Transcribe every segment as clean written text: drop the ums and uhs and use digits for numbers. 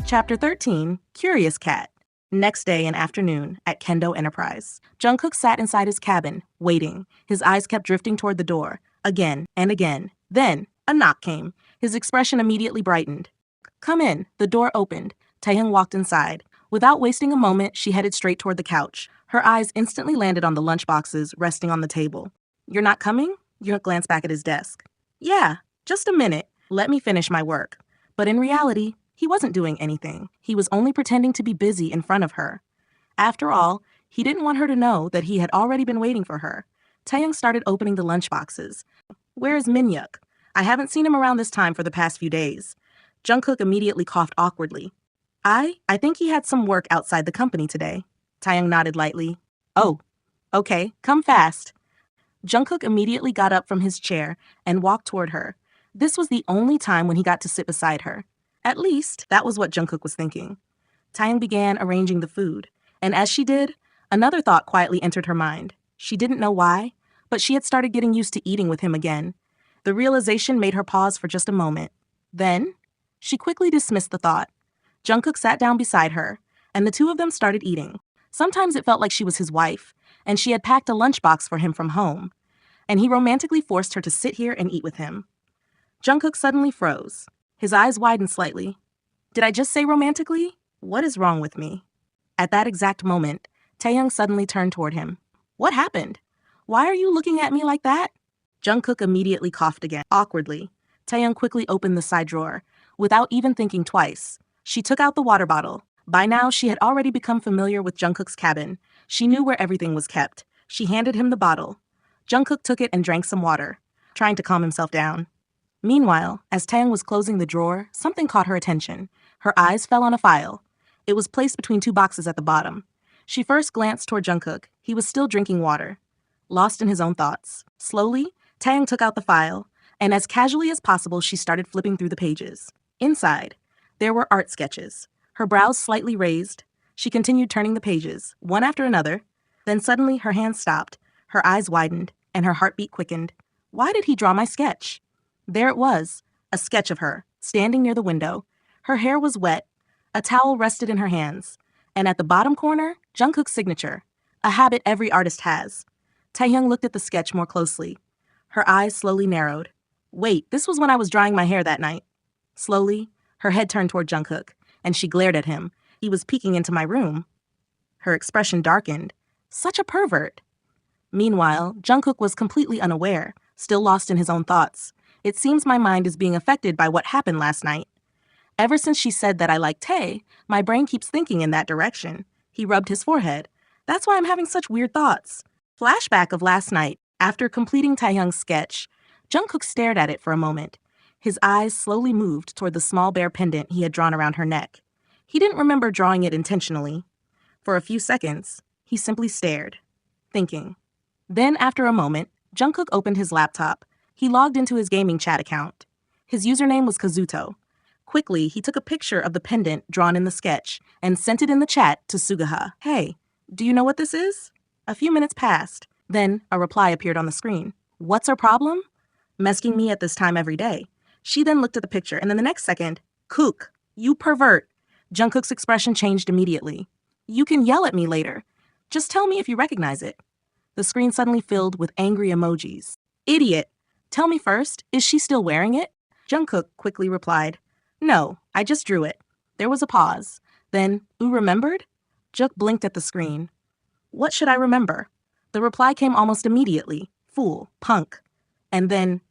Chapter 13, Curious Cat. Next day in afternoon at Kendo Enterprise. Jungkook sat inside his cabin, waiting. His eyes kept drifting toward the door, again and again. Then, a knock came. His expression immediately brightened. Come in. The door opened. Taehyung walked inside. Without wasting a moment, she headed straight toward the couch. Her eyes instantly landed on the lunchboxes resting on the table. You're not coming? Yoonk glanced back at his desk. Yeah, just a minute. Let me finish my work. But in reality, he wasn't doing anything. He was only pretending to be busy in front of her. After all, he didn't want her to know that he had already been waiting for her. Taehyung started opening the lunchboxes. Where is Minyuk? I haven't seen him around this time for the past few days. Jungkook immediately coughed awkwardly. I think he had some work outside the company today. Taehyung nodded lightly. Oh, okay, come fast. Jungkook immediately got up from his chair and walked toward her. This was the only time when he got to sit beside her. At least, that was what Jungkook was thinking. Taehyung began arranging the food, and as she did, another thought quietly entered her mind. She didn't know why, but she had started getting used to eating with him again. The realization made her pause for just a moment. Then, she quickly dismissed the thought. Jungkook sat down beside her, and the two of them started eating. Sometimes it felt like she was his wife, and she had packed a lunchbox for him from home, and he romantically forced her to sit here and eat with him. Jungkook suddenly froze. His eyes widened slightly. Did I just say romantically? What is wrong with me? At that exact moment, Taehyung suddenly turned toward him. What happened? Why are you looking at me like that? Jungkook immediately coughed again, awkwardly. Taehyung quickly opened the side drawer. Without even thinking twice, she took out the water bottle. By now, she had already become familiar with Jungkook's cabin. She knew where everything was kept. She handed him the bottle. Jungkook took it and drank some water, trying to calm himself down. Meanwhile, as Taehyung was closing the drawer, something caught her attention. Her eyes fell on a file. It was placed between two boxes at the bottom. She first glanced toward Jungkook. He was still drinking water, lost in his own thoughts. Slowly, Taehyung took out the file, and as casually as possible, she started flipping through the pages. Inside, there were art sketches. Her brows slightly raised. She continued turning the pages, one after another. Then suddenly, her hand stopped. Her eyes widened, and her heartbeat quickened. Why did he draw my sketch? There it was, a sketch of her, standing near the window. Her hair was wet, a towel rested in her hands, and at the bottom corner, Jungkook's signature, a habit every artist has. Taehyung looked at the sketch more closely. Her eyes slowly narrowed. Wait, this was when I was drying my hair that night. Slowly, her head turned toward Jungkook, and she glared at him. He was peeking into my room. Her expression darkened. Such a pervert. Meanwhile, Jungkook was completely unaware, still lost in his own thoughts. It seems my mind is being affected by what happened last night. Ever since she said that I like Tae, my brain keeps thinking in that direction. He rubbed his forehead. That's why I'm having such weird thoughts. Flashback of last night. After completing Taehyung's sketch, Jungkook stared at it for a moment. His eyes slowly moved toward the small bear pendant he had drawn around her neck. He didn't remember drawing it intentionally. For a few seconds, he simply stared, thinking. Then, after a moment, Jungkook opened his laptop. He logged into his gaming chat account. His username was Kazuto. Quickly, he took a picture of the pendant drawn in the sketch and sent it in the chat to Suguha. Hey, do you know what this is? A few minutes passed. Then, a reply appeared on the screen. What's her problem? Mesking me at this time every day. She then looked at the picture, and then the next second, Kook, you pervert. Jungkook's expression changed immediately. You can yell at me later. Just tell me if you recognize it. The screen suddenly filled with angry emojis. Idiot. Tell me first, is she still wearing it? Jungkook quickly replied, No, I just drew it. There was a pause. Then, remembered? Juk blinked at the screen. What should I remember? The reply came almost immediately. Fool, punk. And then,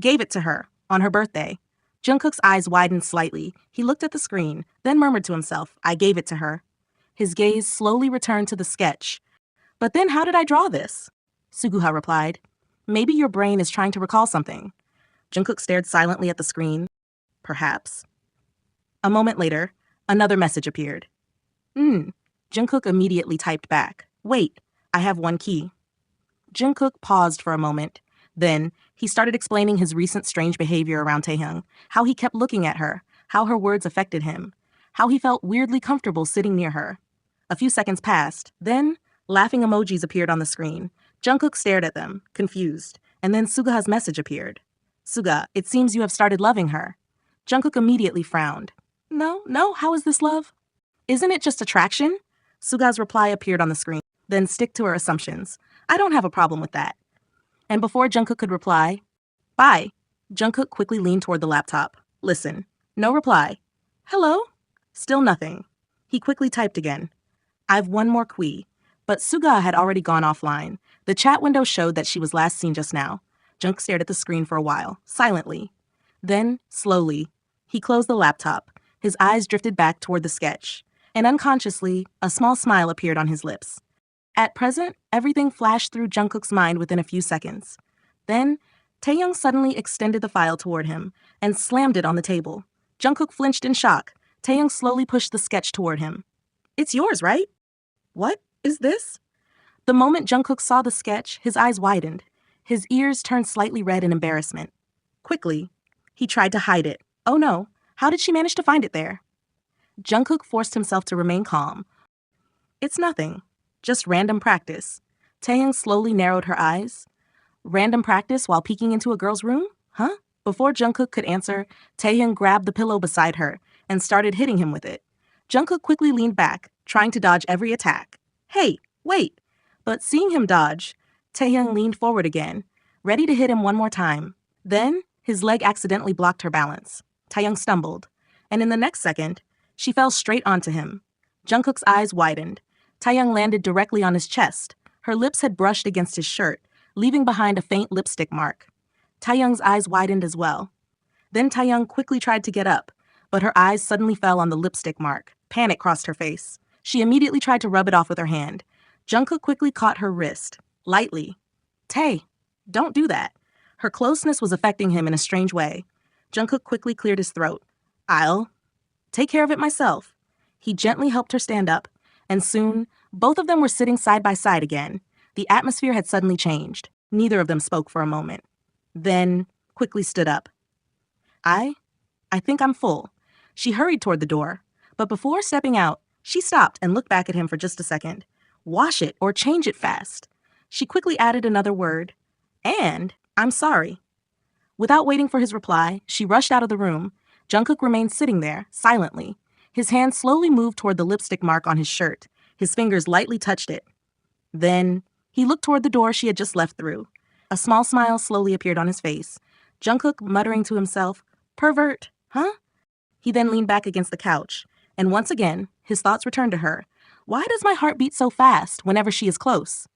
gave it to her, on her birthday. Jungkook's eyes widened slightly. He looked at the screen, then murmured to himself, I gave it to her. His gaze slowly returned to the sketch. But then how did I draw this? Suguha replied. Maybe your brain is trying to recall something. Jungkook stared silently at the screen. Perhaps. A moment later, another message appeared. Jungkook immediately typed back. Wait, I have one key. Jungkook paused for a moment. Then, he started explaining his recent strange behavior around Taehyung, how he kept looking at her, how her words affected him, how he felt weirdly comfortable sitting near her. A few seconds passed. Then, laughing emojis appeared on the screen. Jungkook stared at them, confused, and then Suguha's message appeared. Suga, it seems you have started loving her. Jungkook immediately frowned. No, how is this love? Isn't it just attraction? Suga's reply appeared on the screen. Then stick to her assumptions. I don't have a problem with that. And before Jungkook could reply, bye, Jungkook quickly leaned toward the laptop. Listen. No reply. Hello? Still nothing. He quickly typed again. I've one more query. But Suga had already gone offline. The chat window showed that she was last seen just now. Jungkook stared at the screen for a while, silently. Then, slowly, he closed the laptop. His eyes drifted back toward the sketch. And unconsciously, a small smile appeared on his lips. At present, everything flashed through Jungkook's mind within a few seconds. Then, Taehyung suddenly extended the file toward him and slammed it on the table. Jungkook flinched in shock. Taehyung slowly pushed the sketch toward him. It's yours, right? What is this? The moment Jungkook saw the sketch, his eyes widened. His ears turned slightly red in embarrassment. Quickly, he tried to hide it. Oh no, how did she manage to find it there? Jungkook forced himself to remain calm. It's nothing, just random practice. Taehyung slowly narrowed her eyes. Random practice while peeking into a girl's room? Huh? Before Jungkook could answer, Taehyung grabbed the pillow beside her and started hitting him with it. Jungkook quickly leaned back, trying to dodge every attack. Hey, wait! But seeing him dodge, Taehyung leaned forward again, ready to hit him one more time. Then, his leg accidentally blocked her balance. Taehyung stumbled, and in the next second, she fell straight onto him. Jungkook's eyes widened. Taehyung landed directly on his chest. Her lips had brushed against his shirt, leaving behind a faint lipstick mark. Taehyung's eyes widened as well. Then Taehyung quickly tried to get up, but her eyes suddenly fell on the lipstick mark. Panic crossed her face. She immediately tried to rub it off with her hand. Jungkook quickly caught her wrist, lightly. Tae, don't do that. Her closeness was affecting him in a strange way. Jungkook quickly cleared his throat. I'll take care of it myself. He gently helped her stand up, and soon, both of them were sitting side by side again. The atmosphere had suddenly changed. Neither of them spoke for a moment. Then, quickly stood up. I think I'm full. She hurried toward the door, but before stepping out, she stopped and looked back at him for just a second. Wash it or change it fast. She quickly added another word. And I'm sorry. Without waiting for his reply, she rushed out of the room. Jungkook remained sitting there, silently. His hand slowly moved toward the lipstick mark on his shirt. His fingers lightly touched it. Then, he looked toward the door she had just left through. A small smile slowly appeared on his face. Jungkook, muttering to himself, Pervert, huh? He then leaned back against the couch, and once again, his thoughts returned to her. Why does my heart beat so fast whenever she is close?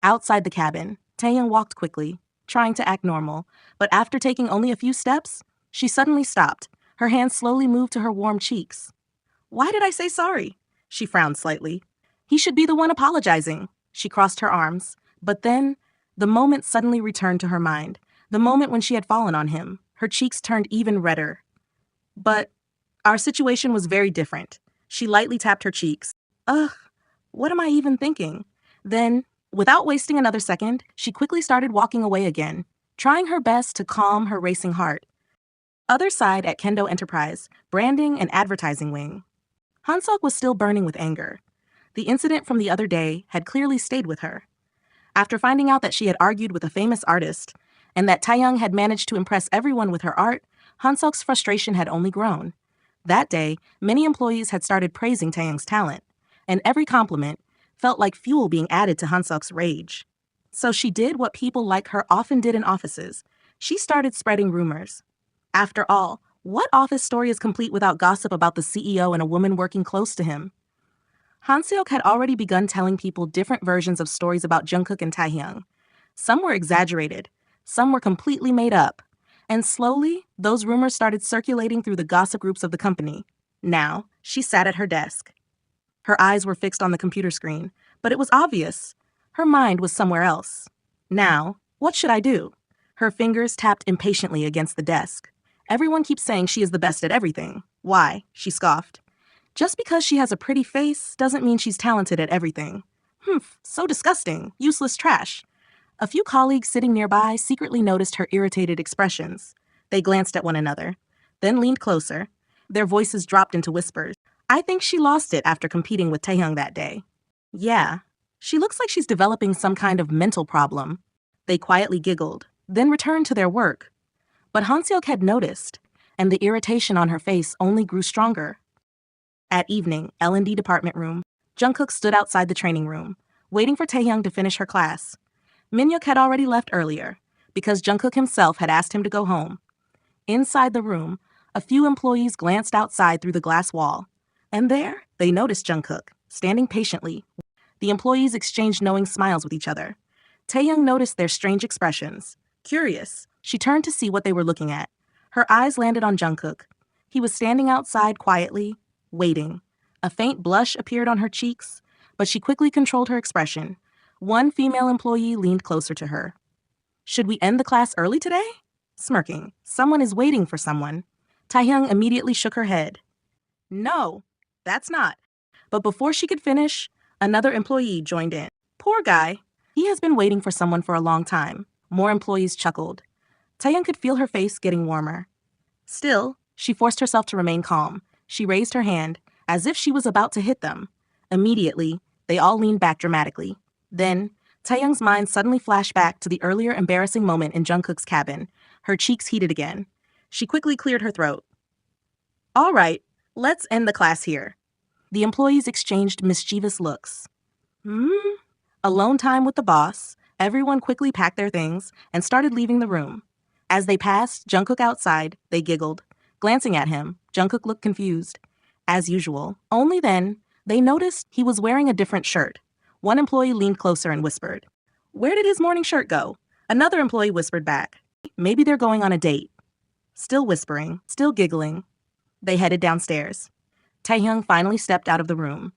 Outside the cabin, Taehyung walked quickly, trying to act normal, but after taking only a few steps, she suddenly stopped. Her hands slowly moved to her warm cheeks. Why did I say sorry? She frowned slightly. He should be the one apologizing. She crossed her arms, but then, the moment suddenly returned to her mind. The moment when she had fallen on him. Her cheeks turned even redder. But our situation was very different. She lightly tapped her cheeks. Ugh, what am I even thinking? Then, without wasting another second, she quickly started walking away again, trying her best to calm her racing heart. Other side at Kendo Enterprise, branding and advertising wing. Hansok was still burning with anger. The incident from the other day had clearly stayed with her. After finding out that she had argued with a famous artist, and that Taehyung had managed to impress everyone with her art, Hansok's frustration had only grown. That day, many employees had started praising Taehyung's talent, and every compliment felt like fuel being added to Hansok's rage. So she did what people like her often did in offices. She started spreading rumors. After all, what office story is complete without gossip about the CEO and a woman working close to him? Hanseok had already begun telling people different versions of stories about Jungkook and Taehyung. Some were exaggerated, some were completely made up, and slowly, those rumors started circulating through the gossip groups of the company. Now, she sat at her desk. Her eyes were fixed on the computer screen, but it was obvious. Her mind was somewhere else. Now, what should I do? Her fingers tapped impatiently against the desk. Everyone keeps saying she is the best at everything. Why? She scoffed. Just because she has a pretty face doesn't mean she's talented at everything. So disgusting. Useless trash. A few colleagues sitting nearby secretly noticed her irritated expressions. They glanced at one another, then leaned closer. Their voices dropped into whispers. I think she lost it after competing with Taehyung that day. Yeah, she looks like she's developing some kind of mental problem. They quietly giggled, then returned to their work. But Hanseok had noticed, and the irritation on her face only grew stronger. At evening, L&D department room, Jungkook stood outside the training room, waiting for Taehyung to finish her class. Minhyuk had already left earlier, because Jungkook himself had asked him to go home. Inside the room, a few employees glanced outside through the glass wall, and there they noticed Jungkook, standing patiently. The employees exchanged knowing smiles with each other. Taehyung noticed their strange expressions. Curious, she turned to see what they were looking at. Her eyes landed on Jungkook. He was standing outside quietly, waiting. A faint blush appeared on her cheeks, but she quickly controlled her expression. One female employee leaned closer to her. "Should we end the class early today?" Smirking. "Someone is waiting for someone." Taehyung immediately shook her head. "No, that's not." But before she could finish, another employee joined in. "Poor guy. He has been waiting for someone for a long time." More employees chuckled. Taehyung could feel her face getting warmer. Still, she forced herself to remain calm. She raised her hand, as if she was about to hit them. Immediately, they all leaned back dramatically. Then, Taehyung's mind suddenly flashed back to the earlier embarrassing moment in Jungkook's cabin. Her cheeks heated again. She quickly cleared her throat. "All right, let's end the class here." The employees exchanged mischievous looks. Alone time with the boss, everyone quickly packed their things and started leaving the room. As they passed Jungkook outside, they giggled. Glancing at him, Jungkook looked confused. As usual, only then, they noticed he was wearing a different shirt. One employee leaned closer and whispered, "Where did his morning shirt go?" Another employee whispered back, "Maybe they're going on a date." Still whispering, still giggling, they headed downstairs. Taehyung finally stepped out of the room.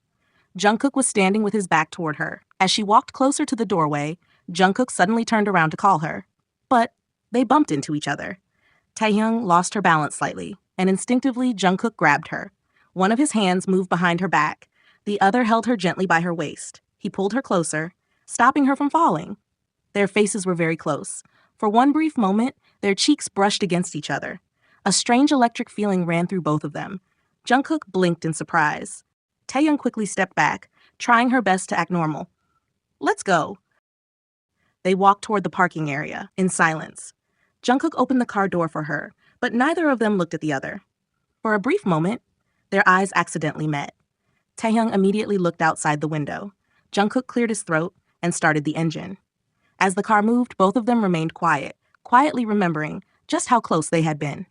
Jungkook was standing with his back toward her. As she walked closer to the doorway, Jungkook suddenly turned around to call her. But they bumped into each other. Taehyung lost her balance slightly, and instinctively Jungkook grabbed her. One of his hands moved behind her back. The other held her gently by her waist. He pulled her closer, stopping her from falling. Their faces were very close. For one brief moment, their cheeks brushed against each other. A strange electric feeling ran through both of them. Jungkook blinked in surprise. Taehyung quickly stepped back, trying her best to act normal. "Let's go." They walked toward the parking area, in silence. Jungkook opened the car door for her, but neither of them looked at the other. For a brief moment, their eyes accidentally met. Taehyung immediately looked outside the window. Jungkook cleared his throat and started the engine. As the car moved, both of them remained quiet, quietly remembering just how close they had been.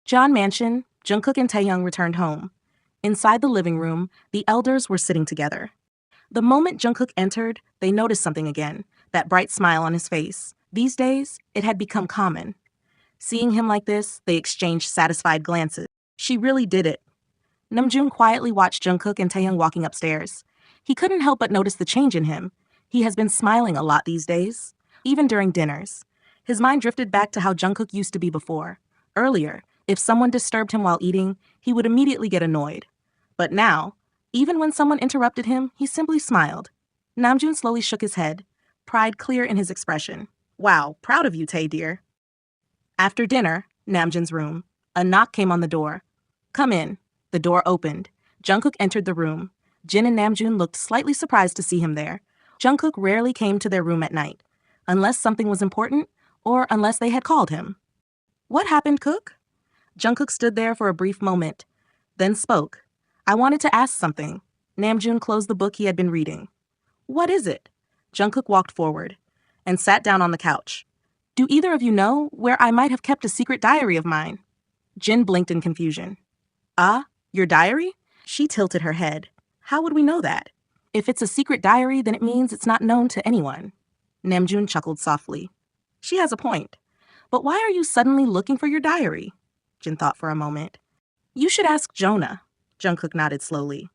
Jeon Mansion, Jungkook and Taehyung returned home. Inside the living room, the elders were sitting together. The moment Jungkook entered, they noticed something again, that bright smile on his face. These days, it had become common. Seeing him like this, they exchanged satisfied glances. She really did it. Namjin quietly watched Jungkook and Taehyung walking upstairs. He couldn't help but notice the change in him. He has been smiling a lot these days, even during dinners. His mind drifted back to how Jungkook used to be before. Earlier, if someone disturbed him while eating, he would immediately get annoyed. But now, even when someone interrupted him, he simply smiled. Namjoon slowly shook his head, pride clear in his expression. "Wow, proud of you, Tae, dear." After dinner, Namjoon's room. A knock came on the door. "Come in." The door opened. Jungkook entered the room. Jin and Namjoon looked slightly surprised to see him there. Jungkook rarely came to their room at night, unless something was important or unless they had called him. "What happened, Cook?" Jungkook stood there for a brief moment, then spoke. "I wanted to ask something." Namjoon closed the book he had been reading. "What is it?" Jungkook walked forward and sat down on the couch. "Do either of you know where I might have kept a secret diary of mine?" Jin blinked in confusion. "Ah, your diary?" She tilted her head. "How would we know that? If it's a secret diary, then it means it's not known to anyone." Namjoon chuckled softly. She has a point. "But why are you suddenly looking for your diary?" Jin thought for a moment. "You should ask Jonah." Jungkook nodded slowly.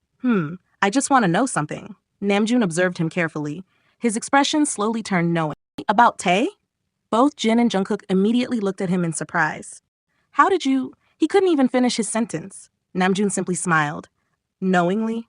I just want to know something." Namjoon observed him carefully. His expression slowly turned knowing. "About Tae?" Both Jin and Jungkook immediately looked at him in surprise. "How did you—" He couldn't even finish his sentence. Namjoon simply smiled. "Knowingly?"